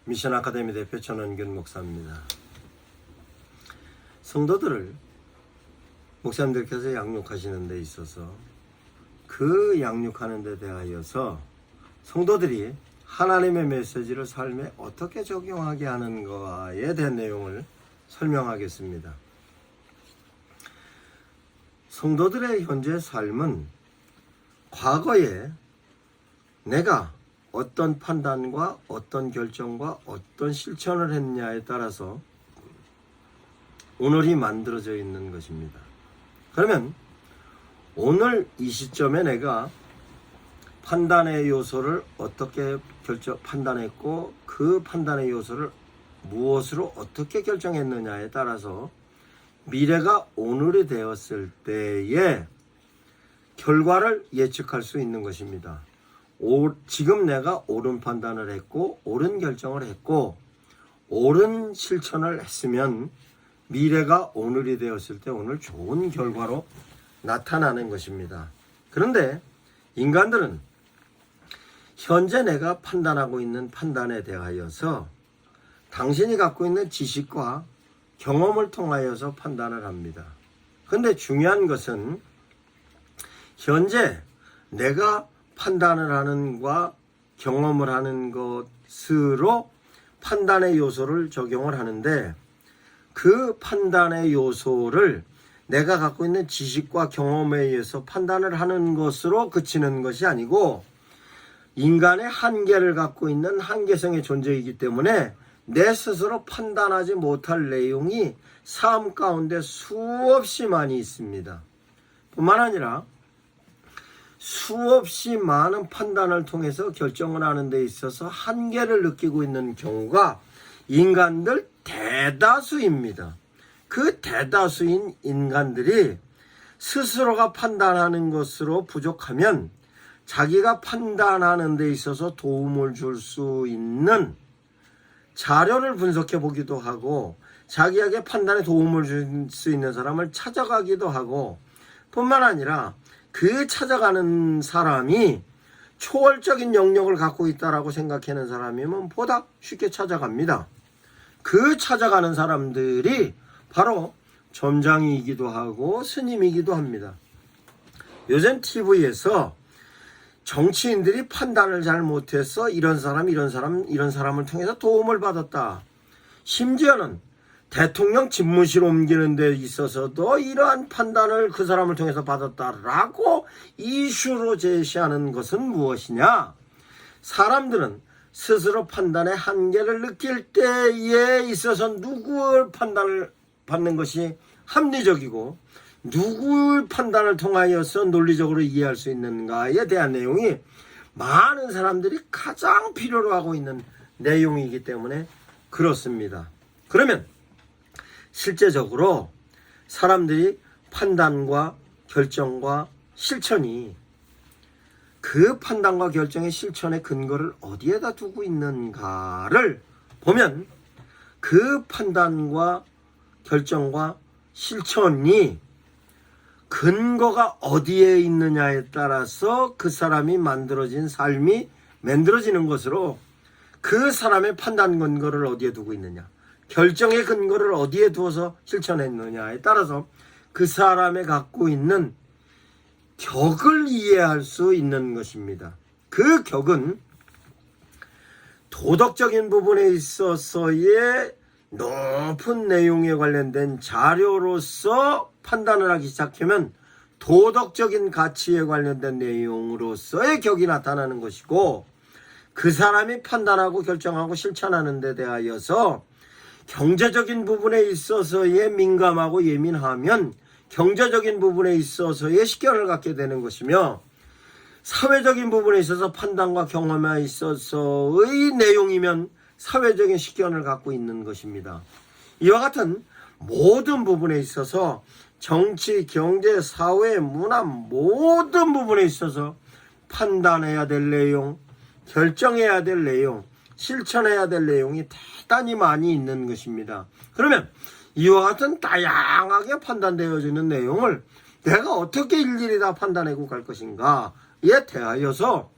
미션 아카데미 대표 전원균 목사입니다. 성도들을 목사님들께서 양육하시는 데 있어서 그 양육하는 데 대하여서 성도들이 하나님의 메시지를 삶에 어떻게 적용하게 하는가에 대한 내용을 설명하겠습니다. 성도들의 현재 삶은 과거에 내가 어떤 판단과 어떤 결정과 어떤 실천을 했냐에 따라서 오늘이 만들어져 있는 것입니다. 그러면 오늘 이 시점에 내가 판단의 요소를 어떻게 판단했고 그 판단의 요소를 무엇으로 어떻게 결정했느냐에 따라서 미래가 오늘이 되었을 때의 결과를 예측할 수 있는 것입니다. 지금 내가 옳은 판단을 했고 옳은 결정을 했고 옳은 실천을 했으면 미래가 오늘이 되었을 때 오늘 좋은 결과로 나타나는 것입니다. 그런데 인간들은 현재 내가 판단하고 있는 판단에 대하여서 당신이 갖고 있는 지식과 경험을 통하여서 판단을 합니다. 그런데 중요한 것은 현재 내가 판단을 하는 것과 경험을 하는 것으로 판단의 요소를 적용을 하는데 그 판단의 요소를 내가 갖고 있는 지식과 경험에 의해서 판단을 하는 것으로 그치는 것이 아니고 인간의 한계를 갖고 있는 한계성의 존재이기 때문에 내 스스로 판단하지 못할 내용이 삶 가운데 수없이 많이 있습니다. 뿐만 아니라 수없이 많은 판단을 통해서 결정을 하는 데 있어서 한계를 느끼고 있는 경우가 인간들 대다수입니다. 그 대다수인 인간들이 스스로가 판단하는 것으로 부족하면 자기가 판단하는 데 있어서 도움을 줄 수 있는 자료를 분석해 보기도 하고 자기에게 판단에 도움을 줄 수 있는 사람을 찾아가기도 하고 뿐만 아니라 그 찾아가는 사람이 초월적인 영역을 갖고 있다라고 생각하는 사람이면 보다 쉽게 찾아갑니다. 그 찾아가는 사람들이 바로 점장이기도 하고 스님이기도 합니다. 요즘 TV에서 정치인들이 판단을 잘 못해서 이런 사람을 통해서 도움을 받았다. 심지어는 대통령 집무실 옮기는 데 있어서도 이러한 판단을 그 사람을 통해서 받았다라고 이슈로 제시하는 것은 무엇이냐? 사람들은 스스로 판단의 한계를 느낄 때에 있어서 누구의 판단을 받는 것이 합리적이고 누구의 판단을 통하여서 논리적으로 이해할 수 있는가에 대한 내용이 많은 사람들이 가장 필요로 하고 있는 내용이기 때문에 그렇습니다. 그러면 실제적으로 사람들이 판단과 결정과 실천이 그 판단과 결정의 실천의 근거를 어디에다 두고 있는가를 보면 그 판단과 결정과 실천이 근거가 어디에 있느냐에 따라서 그 사람이 만들어진 삶이 만들어지는 것으로 그 사람의 판단 근거를 어디에 두고 있느냐, 결정의 근거를 어디에 두어서 실천했느냐에 따라서 그 사람의 갖고 있는 격을 이해할 수 있는 것입니다. 그 격은 도덕적인 부분에 있어서의 높은 내용에 관련된 자료로서 판단을 하기 시작하면 도덕적인 가치에 관련된 내용으로서의 격이 나타나는 것이고 그 사람이 판단하고 결정하고 실천하는 데 대하여서 경제적인 부분에 있어서의 민감하고 예민하면 경제적인 부분에 있어서의 식견을 갖게 되는 것이며 사회적인 부분에 있어서 판단과 경험에 있어서의 내용이면 사회적인 식견을 갖고 있는 것입니다. 이와 같은 모든 부분에 있어서 정치, 경제, 사회, 문화 모든 부분에 있어서 판단해야 될 내용, 결정해야 될 내용, 실천해야 될 내용이 대단히 많이 있는 것입니다. 그러면 이와 같은 다양하게 판단되어지는 내용을 내가 어떻게 일일이 다 판단하고 갈 것인가에 대하여서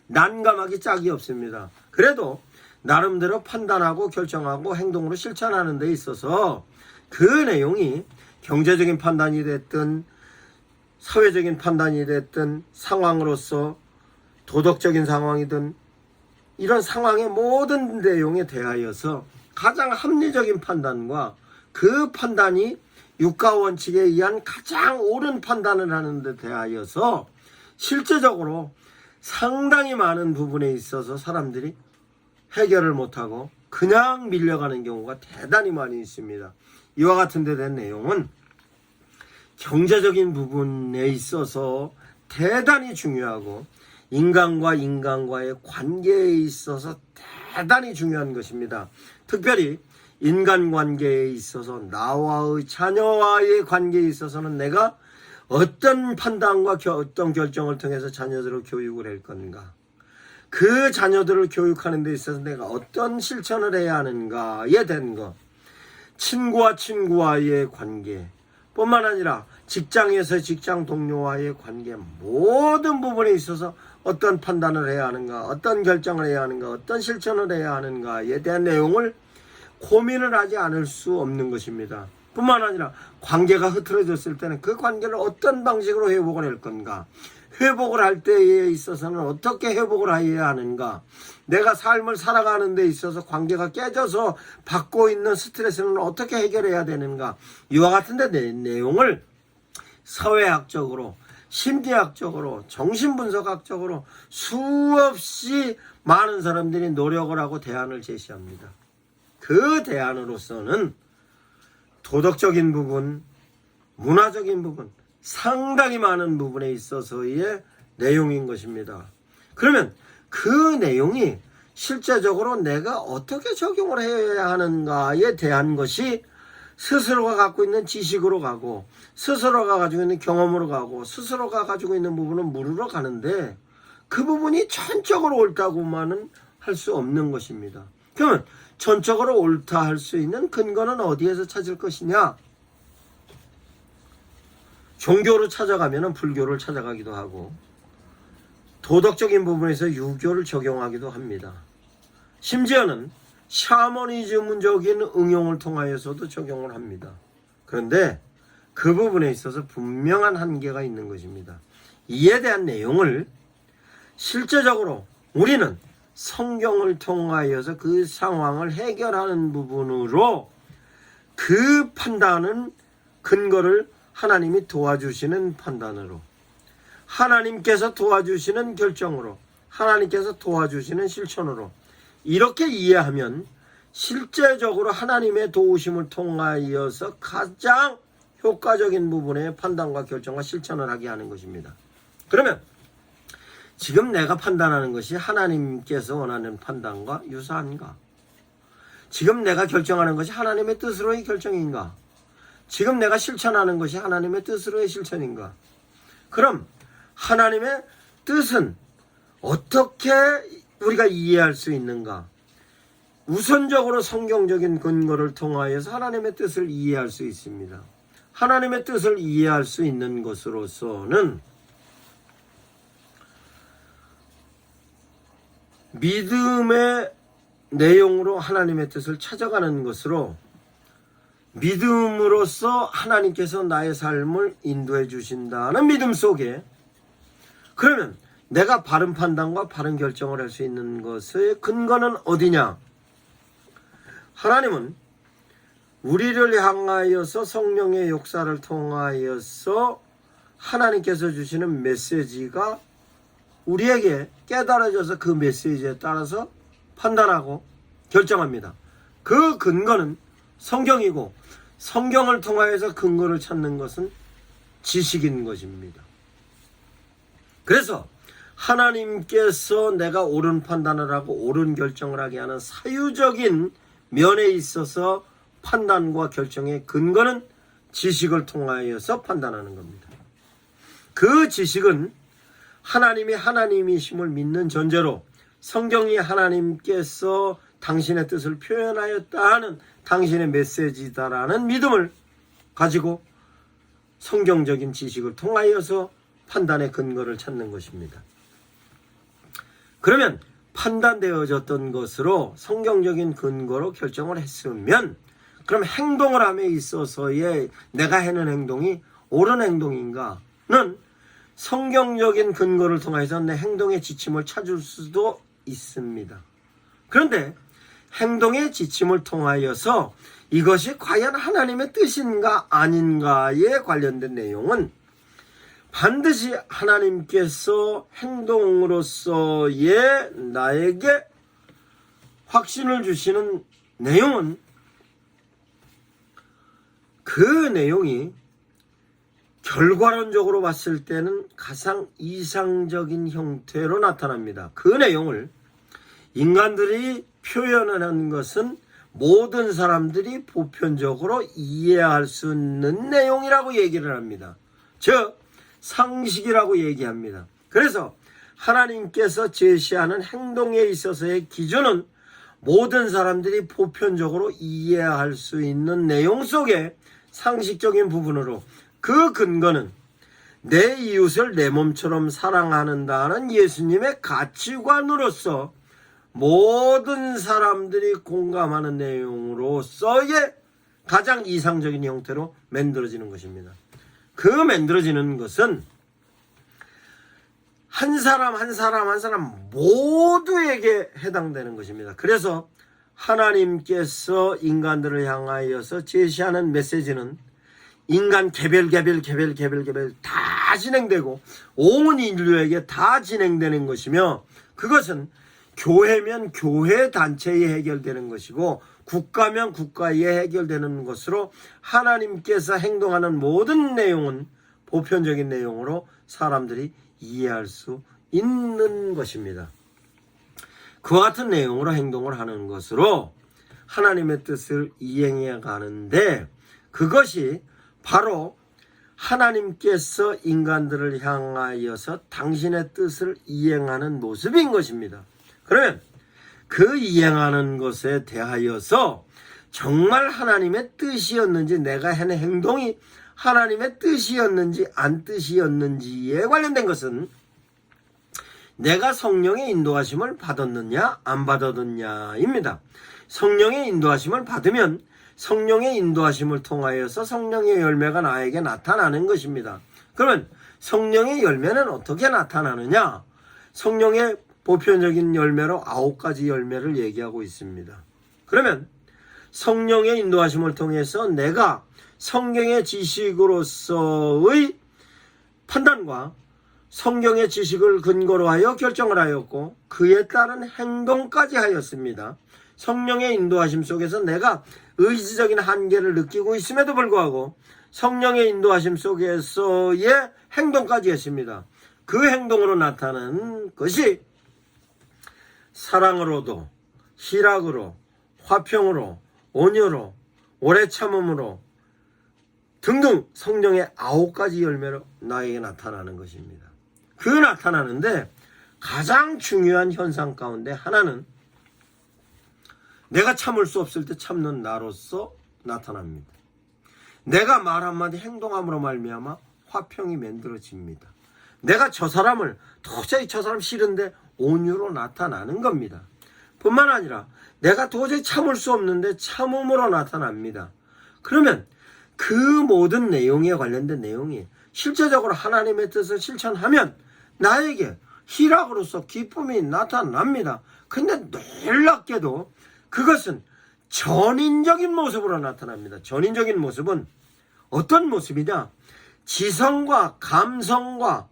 난감하기 짝이 없습니다. 그래도 나름대로 판단하고 결정하고 행동으로 실천하는 데 있어서 그 내용이 경제적인 판단이 됐든 사회적인 판단이 됐든 상황으로서 도덕적인 상황이든 이런 상황의 모든 내용에 대하여서 가장 합리적인 판단과 그 판단이 육가원칙에 의한 가장 옳은 판단을 하는 데 대하여서 실제적으로 상당히 많은 부분에 있어서 사람들이 해결을 못하고 그냥 밀려가는 경우가 대단히 많이 있습니다. 이와 같은 데 된 내용은 경제적인 부분에 있어서 대단히 중요하고 인간과 인간과의 관계에 있어서 대단히 중요한 것입니다. 특별히 인간관계에 있어서 나와의 자녀와의 관계에 있어서는 내가 어떤 판단과 어떤 결정을 통해서 자녀들을 교육을 할 건가, 그 자녀들을 교육하는 데 있어서 내가 어떤 실천을 해야 하는가에 대한 것, 친구와 친구와의 관계 뿐만 아니라 직장에서 직장 동료와의 관계, 모든 부분에 있어서 어떤 판단을 해야 하는가, 어떤 결정을 해야 하는가, 어떤 실천을 해야 하는가에 대한 내용을 고민을 하지 않을 수 없는 것입니다. 뿐만 아니라 관계가 흐트러졌을 때는 그 관계를 어떤 방식으로 회복을 할 건가, 회복을 할 때에 있어서는 어떻게 회복을 해야 하는가, 내가 삶을 살아가는 데 있어서 관계가 깨져서 받고 있는 스트레스는 어떻게 해결해야 되는가, 이와 같은 데 내용을 사회학적으로, 심리학적으로, 정신분석학적으로 수없이 많은 사람들이 노력을 하고 대안을 제시합니다. 그 대안으로서는 도덕적인 부분, 문화적인 부분, 상당히 많은 부분에 있어서의 내용인 것입니다. 그러면 그 내용이 실제적으로 내가 어떻게 적용을 해야 하는가에 대한 것이 스스로가 갖고 있는 지식으로 가고, 스스로가 가지고 있는 경험으로 가고, 스스로가 가지고 있는 부분은 물으러 가는데 그 부분이 전적으로 옳다고만은 할 수 없는 것입니다. 그러면 전적으로 옳다 할 수 있는 근거는 어디에서 찾을 것이냐? 종교로 찾아가면 불교를 찾아가기도 하고, 도덕적인 부분에서 유교를 적용하기도 합니다. 심지어는 샤머니즘적인 응용을 통하여서도 적용을 합니다. 그런데 그 부분에 있어서 분명한 한계가 있는 것입니다. 이에 대한 내용을 실제적으로 우리는 성경을 통하여서 그 상황을 해결하는 부분으로 그 판단은 근거를 하나님이 도와주시는 판단으로, 하나님께서 도와주시는 결정으로, 하나님께서 도와주시는 실천으로 이렇게 이해하면 실제적으로 하나님의 도우심을 통하여서 가장 효과적인 부분의 판단과 결정과 실천을 하게 하는 것입니다. 그러면 지금 내가 판단하는 것이 하나님께서 원하는 판단과 유사한가? 지금 내가 결정하는 것이 하나님의 뜻으로의 결정인가? 지금 내가 실천하는 것이 하나님의 뜻으로의 실천인가? 그럼 하나님의 뜻은 어떻게 우리가 이해할 수 있는가? 우선적으로 성경적인 근거를 통하여서 하나님의 뜻을 이해할 수 있습니다. 하나님의 뜻을 이해할 수 있는 것으로서는 믿음의 내용으로 하나님의 뜻을 찾아가는 것으로, 믿음으로써 하나님께서 나의 삶을 인도해 주신다는 믿음 속에, 그러면 내가 바른 판단과 바른 결정을 할 수 있는 것의 근거는 어디냐? 하나님은 우리를 향하여서 성령의 역사를 통하여서 하나님께서 주시는 메시지가 우리에게 깨달아져서 그 메시지에 따라서 판단하고 결정합니다. 그 근거는 성경이고, 성경을 통하여서 근거를 찾는 것은 지식인 것입니다. 그래서 하나님께서 내가 옳은 판단을 하고 옳은 결정을 하게 하는 사유적인 면에 있어서 판단과 결정의 근거는 지식을 통하여서 판단하는 겁니다. 그 지식은 하나님이 하나님이심을 믿는 전제로 성경이 하나님께서 당신의 뜻을 표현하였다 하는 당신의 메시지다라는 믿음을 가지고 성경적인 지식을 통하여서 판단의 근거를 찾는 것입니다. 그러면 판단되어졌던 것으로 성경적인 근거로 결정을 했으면 그럼 행동을 함에 있어서의 내가 하는 행동이 옳은 행동인가는 성경적인 근거를 통해서 내 행동의 지침을 찾을 수도 있습니다. 그런데 행동의 지침을 통하여서 이것이 과연 하나님의 뜻인가 아닌가에 관련된 내용은 반드시 하나님께서 행동으로서의 나에게 확신을 주시는 내용은 그 내용이 결과론적으로 봤을 때는 가장 이상적인 형태로 나타납니다. 그 내용을 인간들이 표현하는 것은 모든 사람들이 보편적으로 이해할 수 있는 내용이라고 얘기를 합니다. 즉 상식이라고 얘기합니다. 그래서 하나님께서 제시하는 행동에 있어서의 기준은 모든 사람들이 보편적으로 이해할 수 있는 내용 속에 상식적인 부분으로 그 근거는 내 이웃을 내 몸처럼 사랑하는다는 예수님의 가치관으로서 모든 사람들이 공감하는 내용으로서의 가장 이상적인 형태로 만들어지는 것입니다. 그 만들어지는 것은 한 사람 모두에게 해당되는 것입니다. 그래서 하나님께서 인간들을 향하여서 제시하는 메시지는 인간 개별 다 진행되고 온 인류에게 다 진행되는 것이며 그것은 교회면 교회 단체에 해결되는 것이고 국가면 국가에 해결되는 것으로 하나님께서 행동하는 모든 내용은 보편적인 내용으로 사람들이 이해할 수 있는 것입니다. 그와 같은 내용으로 행동을 하는 것으로 하나님의 뜻을 이행해 가는데 그것이 바로 하나님께서 인간들을 향하여서 당신의 뜻을 이행하는 모습인 것입니다. 그러면 그 이행하는 것에 대하여서 정말 하나님의 뜻이었는지 내가 하는 행동이 하나님의 뜻이었는지 안 뜻이었는지에 관련된 것은 내가 성령의 인도하심을 받았느냐 안 받았느냐입니다. 성령의 인도하심을 받으면 성령의 인도하심을 통하여서 성령의 열매가 나에게 나타나는 것입니다. 그러면 성령의 열매는 어떻게 나타나느냐? 성령의 보편적인 열매로 9가지 열매를 얘기하고 있습니다. 그러면 성령의 인도하심을 통해서 내가 성경의 지식으로서의 판단과 성경의 지식을 근거로 하여 결정을 하였고 그에 따른 행동까지 하였습니다. 성령의 인도하심 속에서 내가 의지적인 한계를 느끼고 있음에도 불구하고 성령의 인도하심 속에서의 행동까지 했습니다. 그 행동으로 나타나는 것이 사랑으로도 희락으로 화평으로 온유로 오래 참음으로 등등 성령의 9가지 열매로 나에게 나타나는 것입니다. 그 나타나는데 가장 중요한 현상 가운데 하나는 내가 참을 수 없을 때 참는 나로서 나타납니다. 내가 말 한마디 행동함으로 말미암아 화평이 만들어집니다. 내가 저 사람을 도저히 저 사람 싫은데 온유로 나타나는 겁니다. 뿐만 아니라 내가 도저히 참을 수 없는데 참음으로 나타납니다. 그러면 그 모든 내용에 관련된 내용이 실제적으로 하나님의 뜻을 실천하면 나에게 희락으로서 기쁨이 나타납니다. 근데 놀랍게도 그것은 전인적인 모습으로 나타납니다. 전인적인 모습은 어떤 모습이냐? 지성과 감성과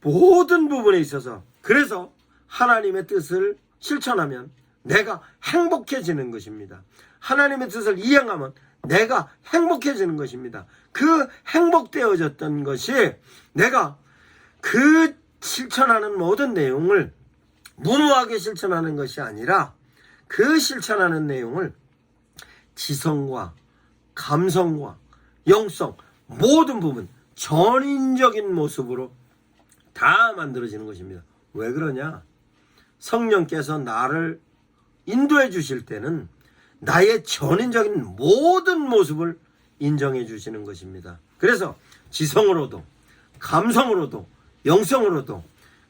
모든 부분에 있어서 그래서 하나님의 뜻을 실천하면 내가 행복해지는 것입니다. 하나님의 뜻을 이행하면 내가 행복해지는 것입니다. 그 행복되어졌던 것이 내가 그 실천하는 모든 내용을 무모하게 실천하는 것이 아니라 그 실천하는 내용을 지성과 감성과 영성 모든 부분 전인적인 모습으로 다 만들어지는 것입니다. 왜 그러냐? 성령께서 나를 인도해 주실 때는 나의 전인적인 모든 모습을 인정해 주시는 것입니다. 그래서 지성으로도 감성으로도 영성으로도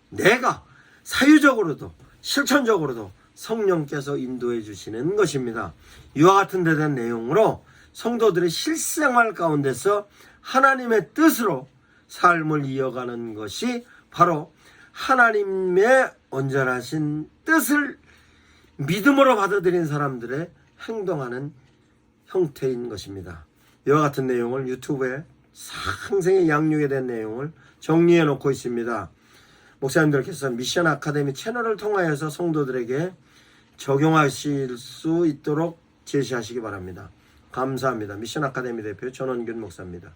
내가 사유적으로도 실천적으로도 성령께서 인도해 주시는 것입니다. 이와 같은 데 대한 내용으로 성도들의 실생활 가운데서 하나님의 뜻으로 삶을 이어가는 것이 바로 하나님의 온전하신 뜻을 믿음으로 받아들인 사람들의 행동하는 형태인 것입니다. 이와 같은 내용을 유튜브에 상생의 양육에 대한 내용을 정리해 놓고 있습니다. 목사님들께서 미션 아카데미 채널을 통하여서 성도들에게 적용하실 수 있도록 제시하시기 바랍니다. 감사합니다. 미션 아카데미 대표 전원균 목사입니다.